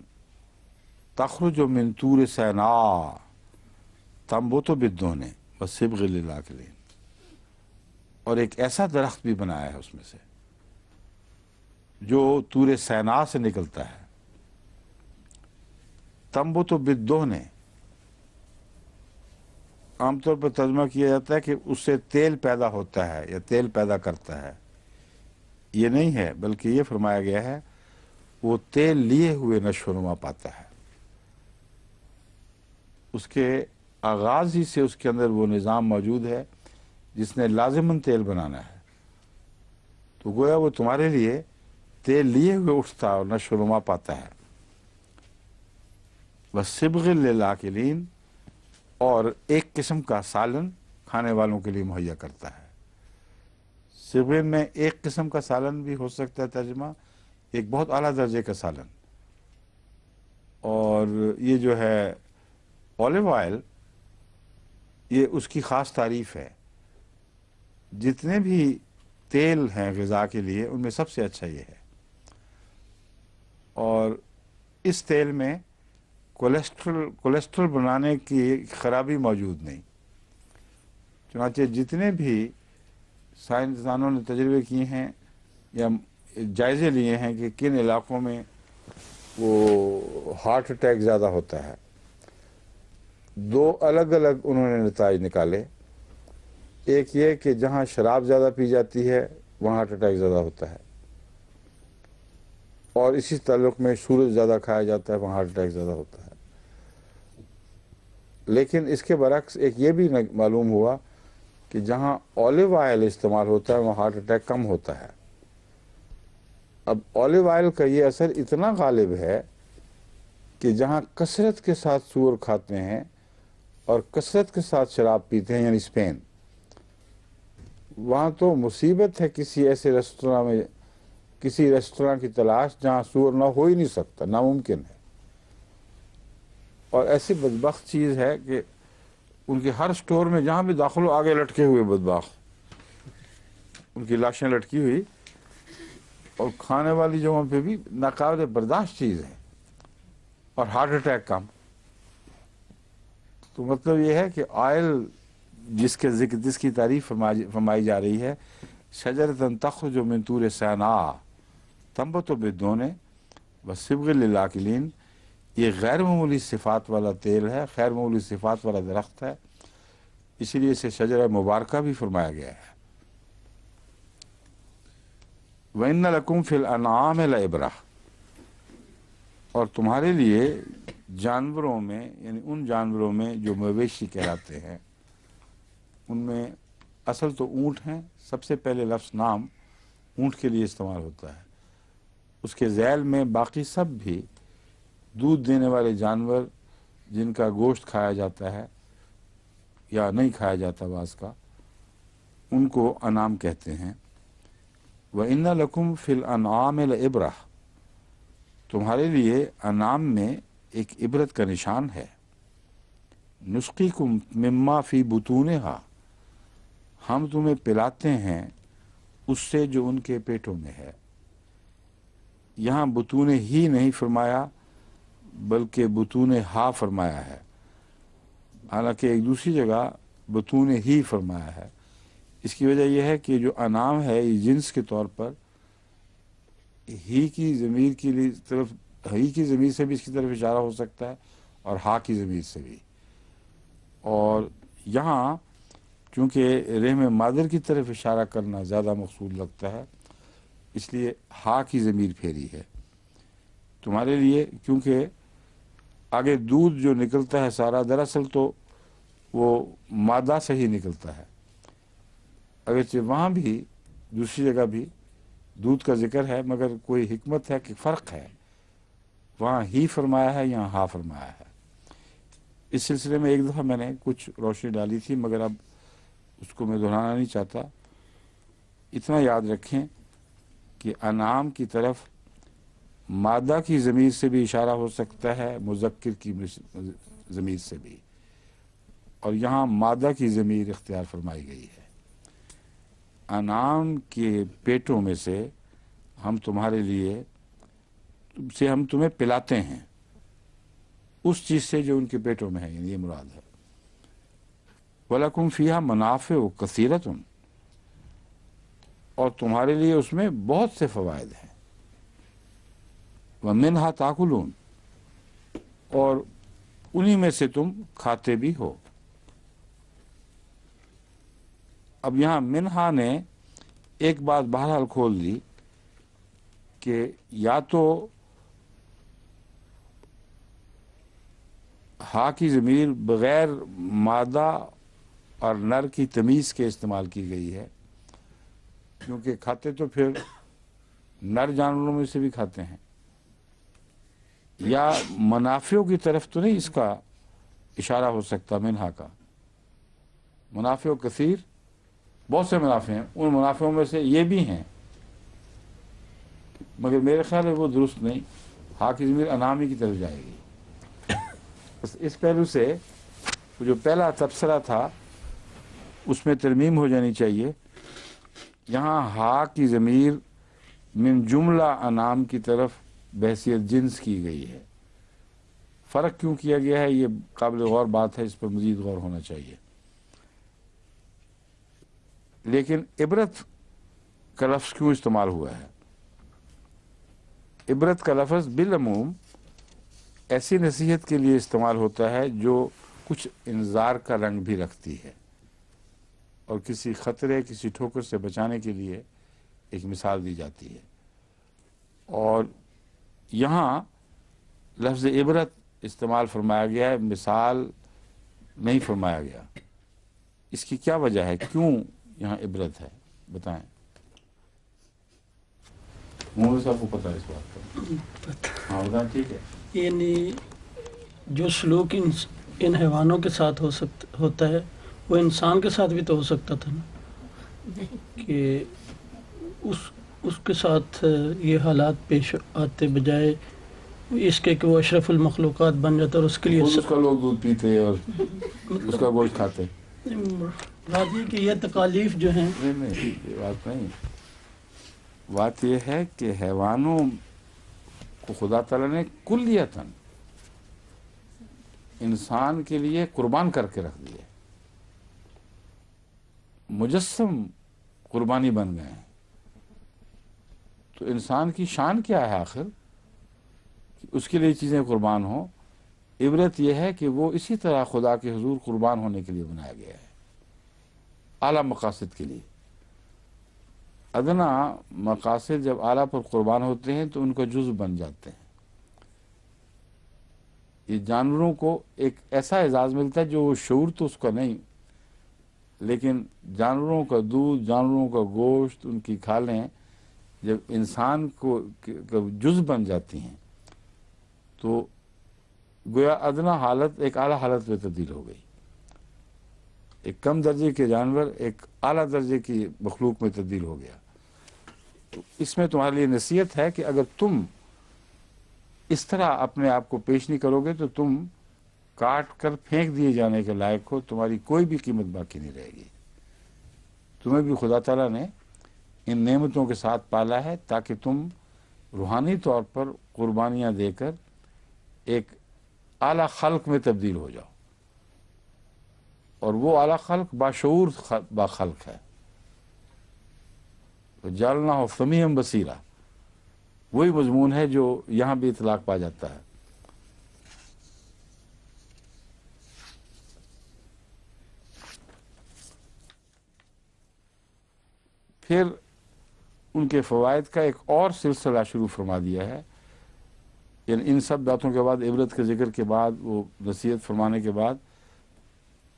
Speaker 1: تَخْرُجُ مِن طُورِ سِينَاءَ تَنبُتُ بِالدُّهْنِ وَالصِّبْغِ لِلْآكِلِينَ، اور ایک ایسا درخت بھی بنایا ہے اس میں سے جو طور سینا سے نکلتا ہے، تنبت بالدہن، عام طور پر ترجمہ کیا جاتا ہے کہ اس سے تیل پیدا ہوتا ہے یا تیل پیدا کرتا ہے، یہ نہیں ہے، بلکہ یہ فرمایا گیا ہے وہ تیل لیے ہوئے نشو و نما پاتا ہے۔ اس کے آغاز ہی سے اس کے اندر وہ نظام موجود ہے جس نے لازماً تیل بنانا ہے، تو گویا وہ تمہارے لیے تیل لیے ہوئے اٹھتا اور نشو و نما پاتا ہے۔ وَالصِّبْغِ لِلْآكِلِينَ، اور ایک قسم کا سالن کھانے والوں کے لیے مہیا کرتا ہے۔ صبغ میں ایک قسم کا سالن بھی ہو سکتا ہے ترجمہ، ایک بہت اعلیٰ درجے کا سالن، اور یہ جو ہے اولیو آئل، یہ اس کی خاص تعریف ہے۔ جتنے بھی تیل ہیں غذا کے لیے ان میں سب سے اچھا یہ ہے، اور اس تیل میں کولیسٹرول بنانے کی خرابی موجود نہیں۔ چنانچہ جتنے بھی سائنسدانوں نے تجربے کیے ہیں یا جائزے لیے ہیں کہ کن علاقوں میں وہ ہارٹ اٹیک زیادہ ہوتا ہے، دو الگ الگ انہوں نے نتائج نکالے۔ ایک یہ کہ جہاں شراب زیادہ پی جاتی ہے وہاں ہارٹ اٹیک زیادہ ہوتا ہے، اور اسی تعلق میں سورج زیادہ کھایا جاتا ہے وہاں ہارٹ اٹیک زیادہ ہوتا ہے۔ لیکن اس کے برعکس ایک یہ بھی معلوم ہوا کہ جہاں اولیو آئل استعمال ہوتا ہے وہاں ہارٹ اٹیک کم ہوتا ہے۔ اب اولیو آئل کا یہ اثر اتنا غالب ہے کہ جہاں کثرت کے ساتھ سور کھاتے ہیں اور کثرت کے ساتھ شراب پیتے ہیں، یعنی اسپین، وہاں تو مصیبت ہے کسی ایسے ریستوراں میں، کسی ریستوراں کی تلاش جہاں سور نہ ہو ہی نہیں سکتا، ناممکن ہے۔ اور ایسی بدبخت چیز ہے کہ ان کے ہر سٹور میں جہاں بھی داخل ہو آگے لٹکے ہوئے بدبخت، ان کی لاشیں لٹکی ہوئی، اور کھانے والی جگہوں پہ بھی ناقابل برداشت چیز ہے، اور ہارٹ اٹیک کم۔ تو مطلب یہ ہے کہ آئل جس کی تعریف فرمائی جا رہی ہے، شجرۃ تخرج من طور سینا تنبت بالدہن والصبغ للآکلین، یہ غیر معمولی صفات والا تیل ہے، غیر معمولی صفات والا درخت ہے، اسی لیے اسے شجرہ مبارکہ بھی فرمایا گیا ہے۔ وَإِنَّ لَكُمْ فِي الْأَنْعَامِ لَعِبْرَةً، اور تمہارے لیے جانوروں میں، یعنی ان جانوروں میں جو مویشی کہلاتے ہیں، ان میں اصل تو اونٹ ہیں، سب سے پہلے لفظ نام اونٹ کے لیے استعمال ہوتا ہے، اس کے ذیل میں باقی سب بھی دودھ دینے والے جانور جن کا گوشت کھایا جاتا ہے یا نہیں کھایا جاتا بعض کا، ان کو انعام کہتے ہیں۔ وَإِنَّ لَكُمْ فِي الْأَنْعَامِ لَعِبْرَةً، تمہارے لیے انعام میں ایک عبرت کا نشان ہے۔ نُسْقِيكُم مِّمَّا فِي بُطُونِهَا، ہم تمہیں پلاتے ہیں اس سے جو ان کے پیٹوں میں ہے۔ یہاں بطون ہی نہیں فرمایا بلکہ بطون ہا فرمایا ہے، حالانکہ ایک دوسری جگہ بطون ہی فرمایا ہے۔ اس کی وجہ یہ ہے کہ جو انعام ہے یہ جنس کے طور پر ہی کی ضمیر کی طرف، ہی کی ضمیر سے بھی اس کی طرف اشارہ ہو سکتا ہے اور ہا کی ضمیر سے بھی، اور یہاں چونکہ رحم مادر کی طرف اشارہ کرنا زیادہ مقصود لگتا ہے، اس لیے ہا کی ضمیر پھیری ہے تمہارے لیے، کیونکہ آگے دودھ جو نکلتا ہے سارا دراصل تو وہ مادہ سے ہی نکلتا ہے، اگرچہ وہاں بھی دوسری جگہ بھی دودھ کا ذکر ہے، مگر کوئی حکمت ہے کہ فرق ہے، وہاں ہی فرمایا ہے یہاں ہا فرمایا ہے۔ اس سلسلے میں ایک دفعہ میں نے کچھ روشنی ڈالی تھی، مگر اب اس کو میں دہرانا نہیں چاہتا۔ اتنا یاد رکھیں کہ انعام کی طرف مادہ کی ضمیر سے بھی اشارہ ہو سکتا ہے، مذکر کی ضمیر سے بھی، اور یہاں مادہ کی ضمیر اختیار فرمائی گئی ہے۔ انعام کے پیٹوں میں سے ہم تمہارے لیے ہم تمہیں پلاتے ہیں اس چیز سے جو ان کے پیٹوں میں ہے، یعنی یہ مراد ہے۔ وَلَكُمْ فِيهَا مَنَافِعُ كَثِيرَةٌ، اور تمہارے لیے اس میں بہت سے فوائد ہیں۔ وَمِنْهَا تَأْكُلُونَ، اور انہی میں سے تم کھاتے بھی ہو۔ اب یہاں منہا نے ایک بات بہرحال کھول دی کہ یا تو ہا کی ضمیر بغیر مادہ اور نر کی تمیز کے استعمال کی گئی ہے، کیونکہ کھاتے تو پھر نر جانوروں میں سے بھی کھاتے ہیں، یا منافعوں کی طرف تو نہیں اس کا اشارہ ہو سکتا منہا کا۔ منافع کثیر، بہت سے منافع ہیں، ان منافعوں میں سے یہ بھی ہیں، مگر میرے خیال ہے وہ درست نہیں، ہا کی ضمیر انعامی کی طرف جائے گی۔ بس اس پہلو سے جو پہلا تبصرہ تھا اس میں ترمیم ہو جانی چاہیے۔ یہاں ہا کی ضمیر من جملہ انعام کی طرف بحیثیت جنس کی گئی ہے۔ فرق کیوں کیا گیا ہے یہ قابل غور بات ہے، اس پر مزید غور ہونا چاہیے۔ لیکن عبرت کا لفظ کیوں استعمال ہوا ہے؟ عبرت کا لفظ بالعموم ایسی نصیحت کے لیے استعمال ہوتا ہے جو کچھ انذار کا رنگ بھی رکھتی ہے، اور کسی خطرے، کسی ٹھوکر سے بچانے کے لیے ایک مثال دی جاتی ہے، اور یہاں لفظ عبرت استعمال فرمایا گیا ہے، مثال نہیں فرمایا گیا۔ اس کی کیا وجہ ہے، کیوں یہاں عبرت ہے، بتائیں۔ مولوی صاحب کو پتہ ہے اس بات کا؟ ہاں بتائیں، ٹھیک ہے۔
Speaker 6: یعنی جو سلوک ان حیوانوں کے ساتھ ہوتا ہے وہ انسان کے ساتھ بھی تو ہو سکتا تھا نا، کہ اس کے ساتھ یہ حالات پیش آتے، بجائے اس کے کہ وہ اشرف المخلوقات بن جاتا اور اس کے لیے
Speaker 1: اس کا لوگ دودھ پیتے اور اس کا گوشت کھاتے۔
Speaker 6: بات یہ کہ یہ تکالیف جو ہیں،
Speaker 1: نہیں یہ بات نہیں، بات یہ ہے کہ حیوانوں کو خدا تعالیٰ نے کلیتاً انسان کے لیے قربان کر کے رکھ دیا، مجسم قربانی بن گئے ہیں۔ تو انسان کی شان کیا ہے آخر؟ کہ اس کے لیے چیزیں قربان ہوں. عبرت یہ ہے کہ وہ اسی طرح خدا کے حضور قربان ہونے کے لیے بنایا گیا ہے، اعلیٰ مقاصد کے لیے. ادنا مقاصد جب اعلیٰ پر قربان ہوتے ہیں تو ان کا جزو بن جاتے ہیں. یہ جانوروں کو ایک ایسا اعزاز ملتا ہے جو وہ شعور تو اس کا نہیں، لیکن جانوروں کا دودھ، جانوروں کا گوشت، ان کی کھالیں جب انسان کو جز بن جاتی ہیں تو گویا ادنا حالت ایک اعلیٰ حالت میں تبدیل ہو گئی. ایک کم درجے کے جانور ایک اعلیٰ درجے کی مخلوق میں تبدیل ہو گیا. تو اس میں تمہارے لیے نصیحت ہے کہ اگر تم اس طرح اپنے آپ کو پیش نہیں کرو گے تو تم کاٹ کر پھینک دیے جانے کے لائق ہو، تمہاری کوئی بھی قیمت باقی نہیں رہے گی. تمہیں بھی خدا تعالیٰ نے ان نعمتوں کے ساتھ پالا ہے تاکہ تم روحانی طور پر قربانیاں دے کر ایک اعلیٰ خلق میں تبدیل ہو جاؤ، اور وہ اعلیٰ خلق باشعور خلق ہے. جعلنا ہو سمیعا بصیرا، وہی مضمون ہے جو یہاں بھی اطلاق پا جاتا ہے. پھر ان کے فوائد کا ایک اور سلسلہ شروع فرما دیا ہے. یعنی ان سب باتوں کے بعد، عبرت کے ذکر کے بعد، وہ نصیحت فرمانے کے بعد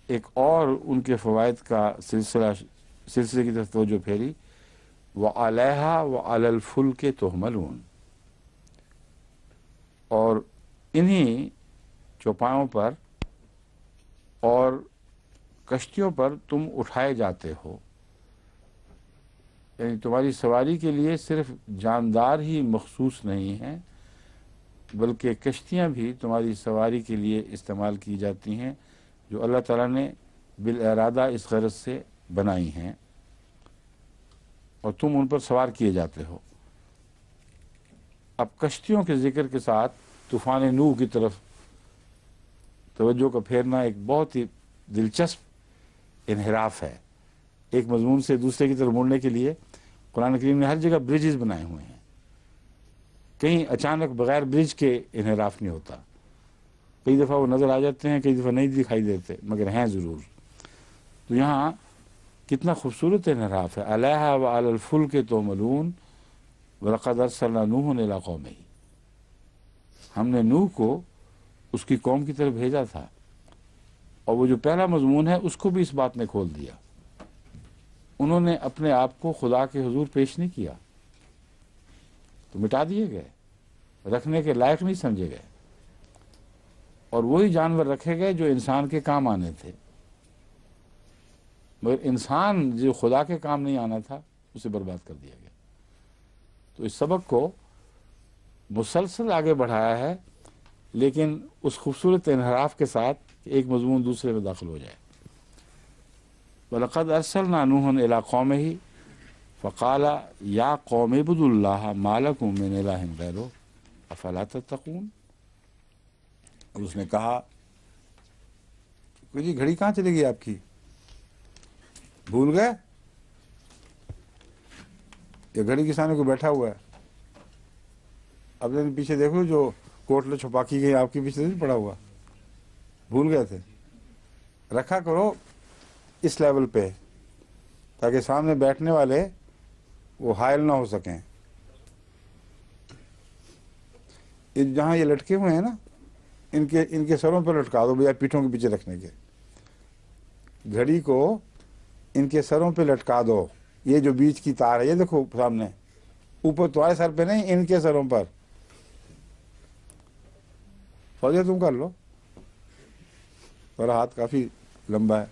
Speaker 1: ایک اور ان کے فوائد کا سلسلے کی طرف توجہ پھیری. وَعَلَيْهَا وَعَلَى الْفُلْكِ تُحْمَلُونَ، اور انہی چوپایوں پر اور کشتیوں پر تم اٹھائے جاتے ہو. یعنی تمہاری سواری کے لیے صرف جاندار ہی مخصوص نہیں ہیں، بلکہ کشتیاں بھی تمہاری سواری کے لیے استعمال کی جاتی ہیں جو اللہ تعالیٰ نے بالارادہ اس غرض سے بنائی ہیں، اور تم ان پر سوار کیے جاتے ہو. اب کشتیوں کے ذکر کے ساتھ طوفان نوح کی طرف توجہ کا پھیرنا ایک بہت ہی دلچسپ انحراف ہے. ایک مضمون سے دوسرے کی طرف مڑنے کے لیے قرآن کریم نے ہر جگہ بریجز بنائے ہوئے ہیں. کہیں اچانک بغیر برج کے انحراف نہیں ہوتا. کئی دفعہ وہ نظر آ جاتے ہیں، کئی دفعہ نہیں دکھائی دیتے، مگر ہیں ضرور. تو یہاں کتنا خوبصورت انحراف ہے. علیہا وعلی الفلک تحملون وَلَقَدْ أَرْسَلْنَا نُوحًا إِلَىٰ قَوْمِهِ، ہم نے نوح کو اس کی قوم کی طرف بھیجا تھا، اور وہ جو پہلا مضمون ہے اس کو بھی اس بات نے کھول دیا. انہوں نے اپنے آپ کو خدا کے حضور پیش نہیں کیا تو مٹا دیے گئے، رکھنے کے لائق نہیں سمجھے گئے، اور وہی جانور رکھے گئے جو انسان کے کام آنے تھے. مگر انسان جو خدا کے کام نہیں آنا تھا اسے برباد کر دیا گیا. تو اس سبق کو مسلسل آگے بڑھایا ہے، لیکن اس خوبصورت انحراف کے ساتھ کہ ایک مضمون دوسرے میں داخل ہو جائے. وَلَقَدْ أَرْسَلْنَا نُوحًا إِلَىٰ قَوْمِهِ فَقَالَ يَا قَوْمِ اعْبُدُوا اللَّهَ مَا لَكُم مِّنْ إِلَٰهٍ غَيْرُهُ أَفَلَا تَتَّقُونَ. اور اس نے کہا کہ جی گھڑی کہاں چلے گئی آپ کی، بھول گئے؟ یہ گھڑی کے سامنے کوئی بیٹھا ہوا ہے، اب پیچھے دیکھو جو کوٹلے چھپا کی گئی آپ کے پیچھے نہیں پڑا ہوا، بھول گئے تھے. رکھا کرو اس لیول پہ تاکہ سامنے بیٹھنے والے وہ حائل نہ ہو سکیں. جہاں یہ لٹکے ہوئے ہیں نا، ان کے سروں پہ لٹکا دو بھیا، پیٹھوں کے پیچھے رکھنے کے. گھڑی کو ان کے سروں پہ لٹکا دو. یہ جو بیچ کی تار ہے یہ دیکھو سامنے، اوپر تمہارے سر پہ نہیں، ان کے سروں پر. فوجی تم کر لو، تمہارا ہاتھ کافی لمبا ہے.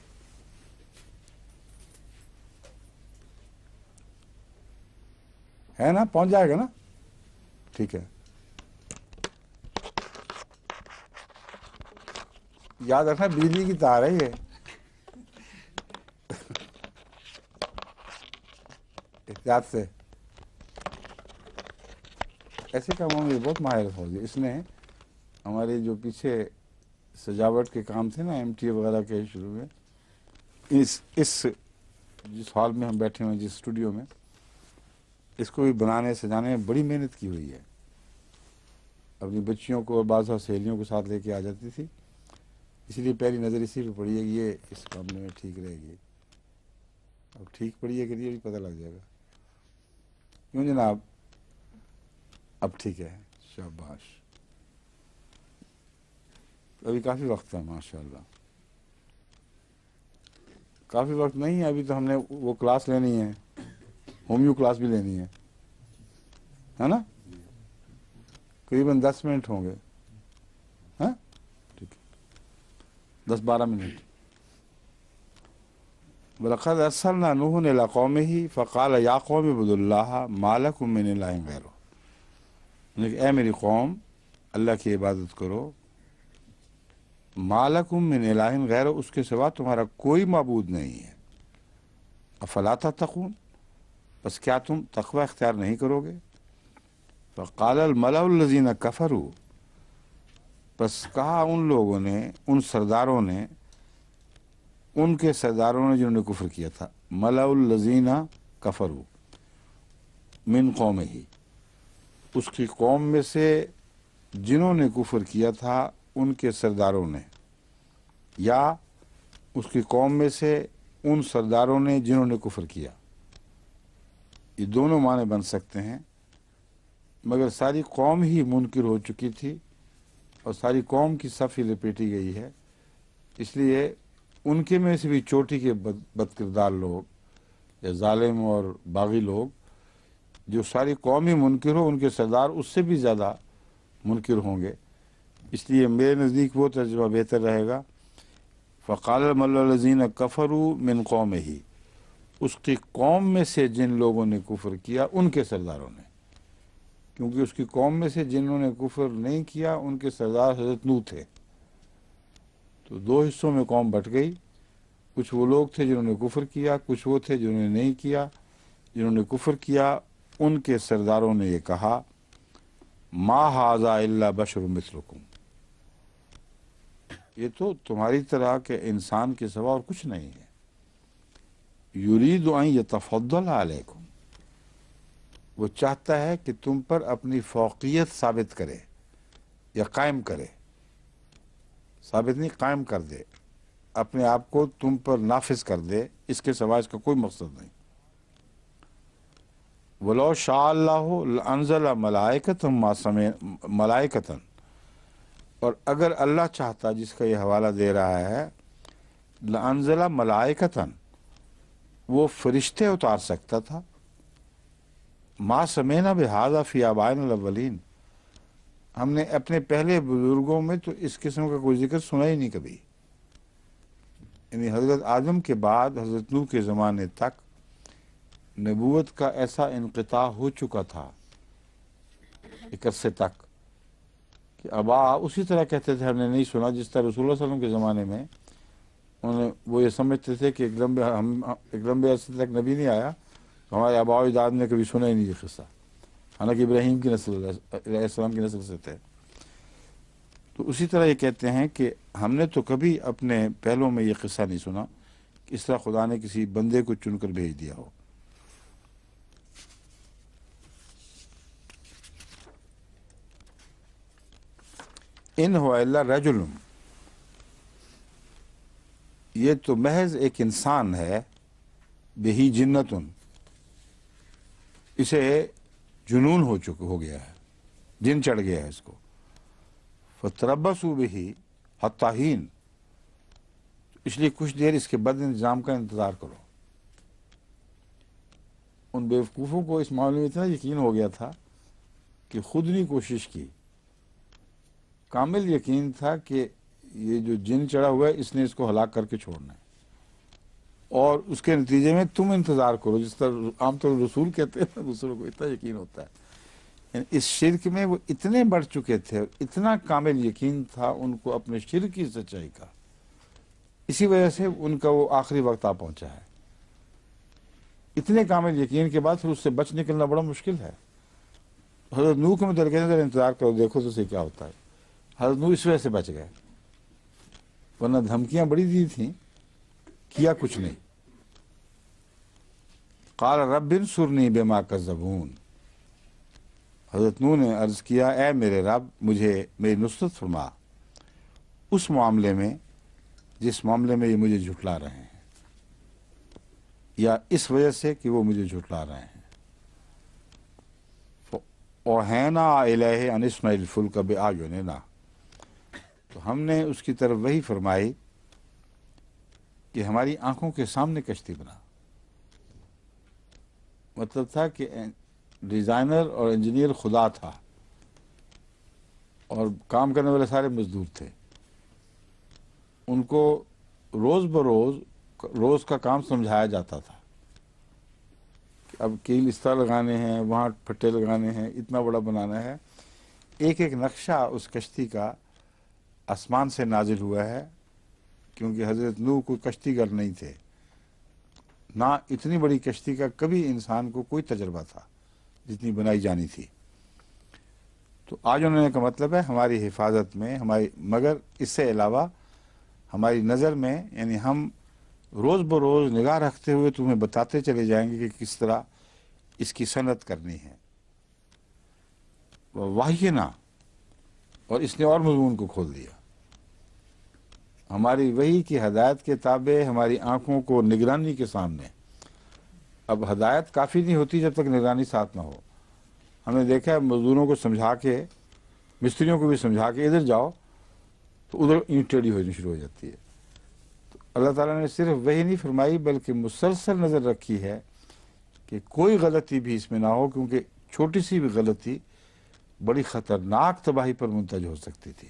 Speaker 1: ہے نا، پہنچ جائے گا نا، ٹھیک ہے. یاد رکھنا بجلی کی تار ہے یہ، احتیاط سے. ایسے کاموں میں بہت ماہر ہو گیا. اس نے ہمارے جو پیچھے سجاوٹ کے کام تھے نا، ایم ٹی وغیرہ کے شروع میں، اس جس ہال میں ہم بیٹھے ہوئے، جس اسٹوڈیو میں، اس کو بھی بنانے سجانے میں بڑی محنت کی ہوئی ہے. اپنی بچیوں کو اور بعض سہیلیوں کو ساتھ لے کے آ جاتی تھی، اسی لیے پہلی نظر اسی پہ پڑی ہے کہ یہ اس معاملے میں ٹھیک رہے گی. اب ٹھیک پڑی ہے کہ نہیں پتہ لگ جائے گا. کیوں جناب؟ اب ٹھیک ہے، شاباش. ابھی کافی وقت ہے ماشاءاللہ. کافی وقت نہیں ہے ابھی، تو ہم نے وہ کلاس لینی ہے، ہومیو کلاس بھی لینی ہے نا؟ قریباً 10 منٹ ہوں گے. ہاں ٹھیک ہے، 10-12 منٹ. وَلَقَدْ أَرْسَلْنَا نُوحًا إِلَىٰ قَوْمِهِ فَقَالَ يَا قَوْمِ اعْبُدُوا اللَّهَ مَا لَكُم مِّنْ إِلَٰهٍ غَيْرُهُ. لیکن اے میری قوم، اللہ کی عبادت کرو. مَا لَكُم مِّنْ إِلَٰهٍ غَيْرُهُ، اس کے سوا تمہارا کوئی معبود نہیں ہے. أَفَلَا تَتَّقُونَ، بس کیا تم تقوی اختیار نہیں کرو گے؟ فَقَالَ الْمَلَأُ الَّذِينَ كَفَرُوا، بس کہا ان لوگوں نے، ان سرداروں نے، ان کے سرداروں نے جنہوں نے کفر کیا تھا. ملأ الذین کفروا من قومہ، اس کی قوم میں سے جنہوں نے کفر کیا تھا ان کے سرداروں نے، یا اس کی قوم میں سے ان سرداروں نے جنہوں نے کفر کیا. یہ دونوں معنی بن سکتے ہیں، مگر ساری قوم ہی منکر ہو چکی تھی اور ساری قوم کی صف ہی لپیٹی گئی ہے. اس لیے ان کے میں سے بھی چوٹی کے بد کردار لوگ یا ظالم اور باغی لوگ، جو ساری قوم ہی منکر ہو، ان کے سردار اس سے بھی زیادہ منکر ہوں گے. اس لیے میرے نزدیک وہ ترجمہ بہتر رہے گا، فقال الملأ الذین کفروا من قومہ، اس کی قوم میں سے جن لوگوں نے کفر کیا ان کے سرداروں نے. کیونکہ اس کی قوم میں سے جنہوں نے کفر نہیں کیا ان کے سردار حضرت نوح تھے. تو 2 حصوں میں قوم بٹ گئی. کچھ وہ لوگ تھے جنہوں نے کفر کیا، کچھ وہ تھے جنہوں نے نہیں کیا. جنہوں نے کفر کیا ان کے سرداروں نے یہ کہا، ما ھذا الا بشر مثلکم، یہ تو تمہاری طرح کے انسان کے سوا اور کچھ نہیں ہے. یرید ان یتفضل علیکم، وہ چاہتا ہے کہ تم پر اپنی فوقیت ثابت کرے یا قائم کرے. ثابت نہیں، قائم کر دے، اپنے آپ کو تم پر نافذ کر دے. اس کے سوا اس کا کوئی مقصد نہیں. وَلَوْ شَاءَ اللَّهُ لَأَنزَلَ مَلَائِكَةً، اور اگر اللہ چاہتا، جس کا یہ حوالہ دے رہا ہے، لَأَنزَلَ مَلَائِكَةً، وہ فرشتے اتار سکتا تھا. مَا سَمِعْنَا بِهَٰذَا فِي آبَائِنَا الْأَوَّلِينَ، ہم نے اپنے پہلے بزرگوں میں تو اس قسم کا کوئی ذکر سنا ہی نہیں کبھی. یعنی حضرت آدم کے بعد حضرت نوح کے زمانے تک نبوت کا ایسا انقطاع ہو چکا تھا ایک عرصے تک کہ ابا اسی طرح کہتے تھے ہم نے نہیں سنا، جس طرح رسول اللہ صلی اللہ علیہ وسلم کے زمانے میں وہ یہ سمجھتے تھے کہ ایک لمبے عرصے تک نبی نہیں آیا، ہمارے آباء و اجداد نے کبھی سنا ہی نہیں یہ قصہ، حالانکہ ابراہیم کی نسل، علیہ السلام کی نسل سے تھے. تو اسی طرح یہ کہتے ہیں کہ ہم نے تو کبھی اپنے پہلوں میں یہ قصہ نہیں سنا کہ اس طرح خدا نے کسی بندے کو چن کر بھیج دیا ہو. ان ہو الا رجل، یہ تو محض ایک انسان ہے، بہی جنتن، اسے جنون ہو گیا ہے، جن چڑھ گیا ہے اس کو. فتربصوا بہ حتی حین، اس لیے کچھ دیر اس کے بد انتظام کا انتظار کرو. ان بیوقوفوں کو اس معاملے میں اتنا یقین ہو گیا تھا کہ خود نہیں کوشش کی. کامل یقین تھا کہ یہ جو جن چڑھا ہوا ہے اس نے اس کو ہلاک کر کے چھوڑنا ہے، اور اس کے نتیجے میں تم انتظار کرو. جس طرح عام طور رسول کہتے ہیں، دوسروں کو اتنا یقین ہوتا ہے. یعنی اس شرک میں وہ اتنے بڑھ چکے تھے، اتنا کامل یقین تھا ان کو اپنے شرک کی سچائی کا، اسی وجہ سے ان کا وہ آخری وقت آ پہنچا ہے. اتنے کامل یقین کے بعد پھر اس سے بچ نکلنا بڑا مشکل ہے. حضرت نوح کے متعلق انتظار کرو، دیکھو تو صحیح کیا ہوتا ہے. حضرت نوح اس وجہ سے بچ گئے، ورنہ دھمکیاں بڑی دی تھیں، کیا کچھ نہیں. قال رب انصرنی بما کذبون، حضرت نوح نے عرض کیا اے میرے رب مجھے میری نصرت فرما اس معاملے میں جس معاملے میں یہ مجھے جھٹلا رہے ہیں، یا اس وجہ سے کہ وہ مجھے جھٹلا رہے ہیں۔ اوحینا الیہ ان اصنع الفلک بأعیننا، تو ہم نے اس کی طرف وہی فرمائی کہ ہماری آنکھوں کے سامنے کشتی بنا۔ مطلب تھا کہ ڈیزائنر اور انجینئر خدا تھا اور کام کرنے والے سارے مزدور تھے، ان کو روز کا کام سمجھایا جاتا تھا کہ اب کیل اس طرح لگانے ہیں، وہاں پھٹے لگانے ہیں، اتنا بڑا بنانا ہے۔ ایک ایک نقشہ اس کشتی کا آسمان سے نازل ہوا ہے، کیونکہ حضرت نوح کوئی کشتی گر نہیں تھے، نہ اتنی بڑی کشتی کا کبھی انسان کو کوئی تجربہ تھا جتنی بنائی جانی تھی۔ تو آج انہوں نے کا مطلب ہے ہماری حفاظت میں مگر اس سے علاوہ ہماری نظر میں، یعنی ہم روز بروز نگاہ رکھتے ہوئے تمہیں بتاتے چلے جائیں گے کہ کس طرح اس کی صنعت کرنی ہے۔ واہینا، اور اس نے اور مضمون کو کھول دیا، ہماری وحی کی ہدایت کے تابع ہماری آنکھوں کو نگرانی کے سامنے۔ اب ہدایت کافی نہیں ہوتی جب تک نگرانی ساتھ نہ ہو۔ ہم نے دیکھا ہے مزدوروں کو سمجھا کے، مستریوں کو بھی سمجھا کے ادھر جاؤ تو ادھر اینٹ ٹیڑھی ہونی شروع ہو جاتی ہے۔ تو اللہ تعالیٰ نے صرف وہی نہیں فرمائی بلکہ مسلسل نظر رکھی ہے کہ کوئی غلطی بھی اس میں نہ ہو، کیونکہ چھوٹی سی بھی غلطی بڑی خطرناک تباہی پر منتج ہو سکتی تھی۔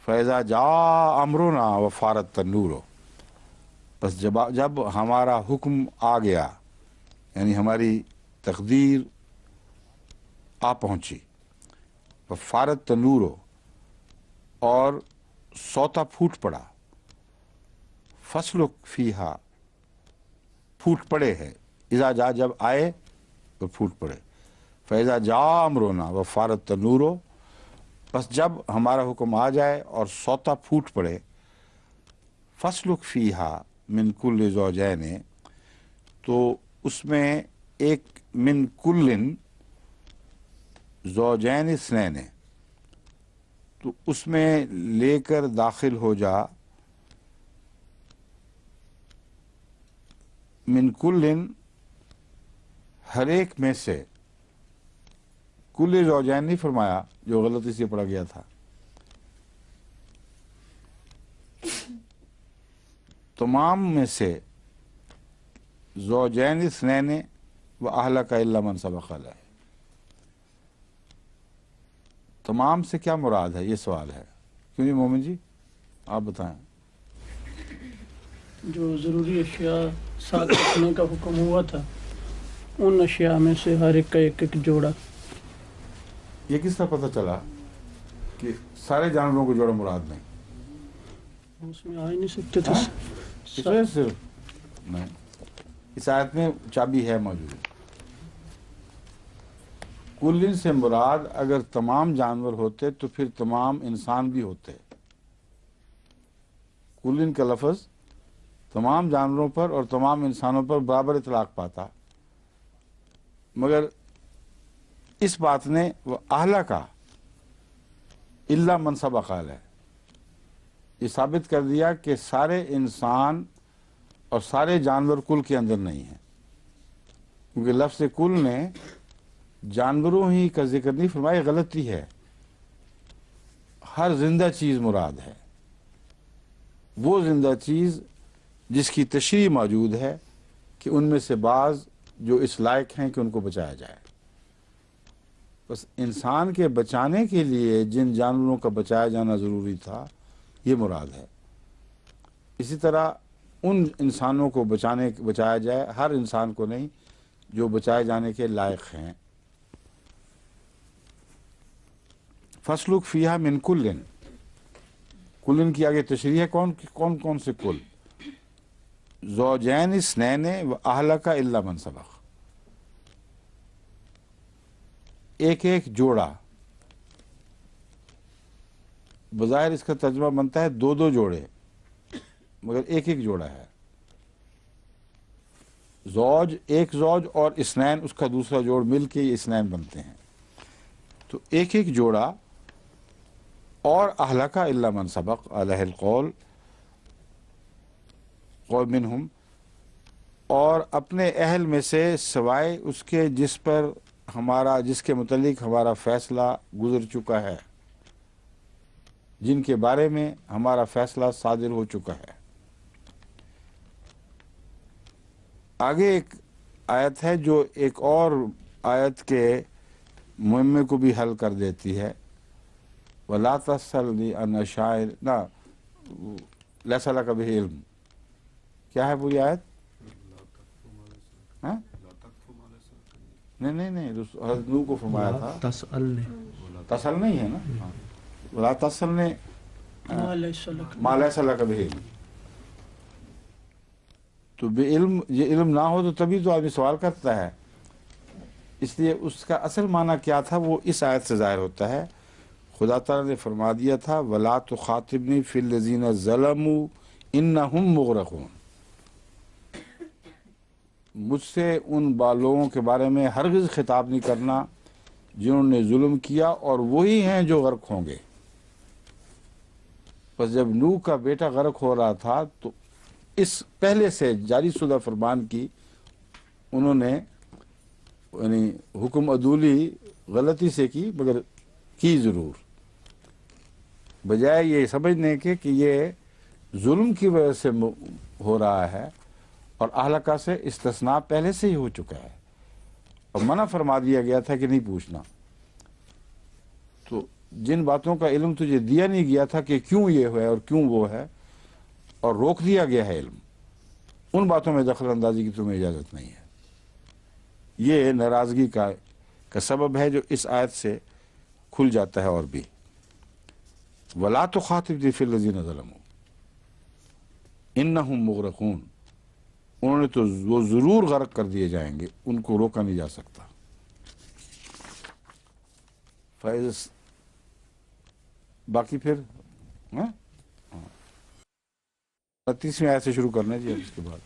Speaker 1: فَإِذَا جَاءَ أَمْرُنَا وَفَارَتِ النُّورُ، بس جب ہمارا حکم آ گیا، یعنی ہماری تقدیر آ پہنچی، وَفَارَتِ النُّورُ، اور سوتا پھوٹ پڑا، فَاسْلُكْ فِيهَا، پھوٹ پڑے ہے، اذا جا جب آئے تو پھوٹ پڑے، فَإِذَا جَاءَ أَمْرُنَا وَفَارَتِ النُّورُ، بس جب ہمارا حکم آ جائے اور سوتا پھوٹ پڑے، فَاسْلُكْ فِيهَا مِن كُلِّ زَوْجَيْنِ، تو اس میں ایک من کلن زوجین اثنین، تو اس میں لے کر داخل ہو جا، من کلن ہر ایک میں سے، کل زوجین نہیں فرمایا جو غلطی سے پڑھا گیا تھا، تمام میں سے، زوجین اثنین و اہلک الا من سبق علیہ، تمام سے کیا مراد ہے، یہ سوال ہے۔ کیوں نہیں مومن جی آپ بتائیں۔
Speaker 6: جو ضروری اشیاء ساتھ رکھنے کا حکم ہوا تھا، ان اشیاء میں سے ہر ایک کا ایک ایک جوڑا۔
Speaker 1: یہ کس طرح پتہ چلا کہ سارے جانوروں کو جوڑا مراد نہیں؟
Speaker 6: اس میں آ ہی نہیں سکتے تھے۔
Speaker 1: اس وجہ سے نہیں، اس آیت میں چابی ہے موجود۔ کلن سے مراد اگر تمام جانور ہوتے تو پھر تمام انسان بھی ہوتے۔ کلن کا لفظ تمام جانوروں پر اور تمام انسانوں پر برابر اطلاق پاتا، مگر اس بات نے وہ اہلا کا الا من سبق علیہ، یہ ثابت کر دیا کہ سارے انسان اور سارے جانور کل کے اندر نہیں ہیں، کیونکہ لفظ کل نے جانوروں ہی کا ذکر نہیں فرمایا، غلطی ہے، ہر زندہ چیز مراد ہے، وہ زندہ چیز جس کی تشریح موجود ہے کہ ان میں سے بعض جو اس لائق ہیں کہ ان کو بچایا جائے۔ بس انسان کے بچانے کے لیے جن جانوروں کا بچایا جانا ضروری تھا یہ مراد ہے۔ اسی طرح ان انسانوں کو بچایا جائے، ہر انسان کو نہیں، جو بچائے جانے کے لائق ہیں۔ فَاسْلُكْ فِيهَا مِن كُلٍّ، کلن کی آگے تشریح ہے، کون سے کل؟ زوجین اثنین و اہلک الا من سبق، ایک ایک جوڑا۔ بظاہر اس کا ترجمہ بنتا ہے دو دو جوڑے، مگر ایک ایک جوڑا ہے۔ زوج ایک زوج اور اسنین اس کا دوسرا جوڑ مل کے یہ اسنین بنتے ہیں. تو ایک ایک جوڑا اور اہلکا الا من سبق علیہ القول قول منہم، اور اپنے اہل میں سے سوائے اس کے جس کے متعلق ہمارا فیصلہ گزر چکا ہے، جن کے بارے میں ہمارا فیصلہ صادر ہو چکا ہے. آگے ایک آیت ہے جو ایک اور آیت کے مہمے کو بھی حل کر دیتی ہے. وَلَا تَسْأَلْنِي عَنْ أَشْيَاءٍ لَيْسَ لَكَ بِهِ عِلْمٌ. کیا ہے پوری آیت؟ ہاں؟ نہیں حضرت نوح کو فرمایا تھا تسل نہیں ہے نا. وَلَا تَسْأَلْنِي مَا لَيْسَ لَكَ بِهِ عِلْمٌ. تو بے علم، یہ علم نہ ہو تو تبھی تو آدمی سوال کرتا ہے. اس لیے اس کا اصل معنی کیا تھا وہ اس آیت سے ظاہر ہوتا ہے. خدا تعالیٰ نے فرما دیا تھا وَلَا تُخَاطِبْنِي فِي الَّذِينَ ظَلَمُوا إِنَّهُمْ مُغْرَقُونَ. مجھ سے ان لوگوں کے بارے میں ہرگز خطاب نہیں کرنا جنہوں نے ظلم کیا اور وہی ہیں جو غرق ہوں گے. پس جب نوح کا بیٹا غرق ہو رہا تھا تو اس پہلے سے جاری شدہ فرمان کی انہوں نے یعنی حکم عدولی غلطی سے کی، مگر کی ضرور، بجائے یہ سمجھنے کے کہ یہ ظلم کی وجہ سے ہو رہا ہے اور اہلکا سے استثناء پہلے سے ہی ہو چکا ہے اور منع فرما دیا گیا تھا کہ نہیں پوچھنا. تو جن باتوں کا علم تجھے دیا نہیں گیا تھا کہ کیوں یہ ہے اور کیوں وہ ہے اور روک دیا گیا ہے علم، ان باتوں میں دخل اندازی کی تمہیں اجازت نہیں ہے. یہ ناراضگی کا سبب ہے جو اس آیت سے کھل جاتا ہے. اور بھی وَلَا تُخَاطِبْنِي فِي الَّذِينَ ظَلَمُوا إِنَّهُمْ مُغْرَقُونَ. انہوں نے تو وہ ضرور غرق کر دیے جائیں گے، ان کو روکا نہیں جا سکتا. فیض باقی پھر 30ویں آیت سے شروع کرنا ہے جی. اب اس کے بعد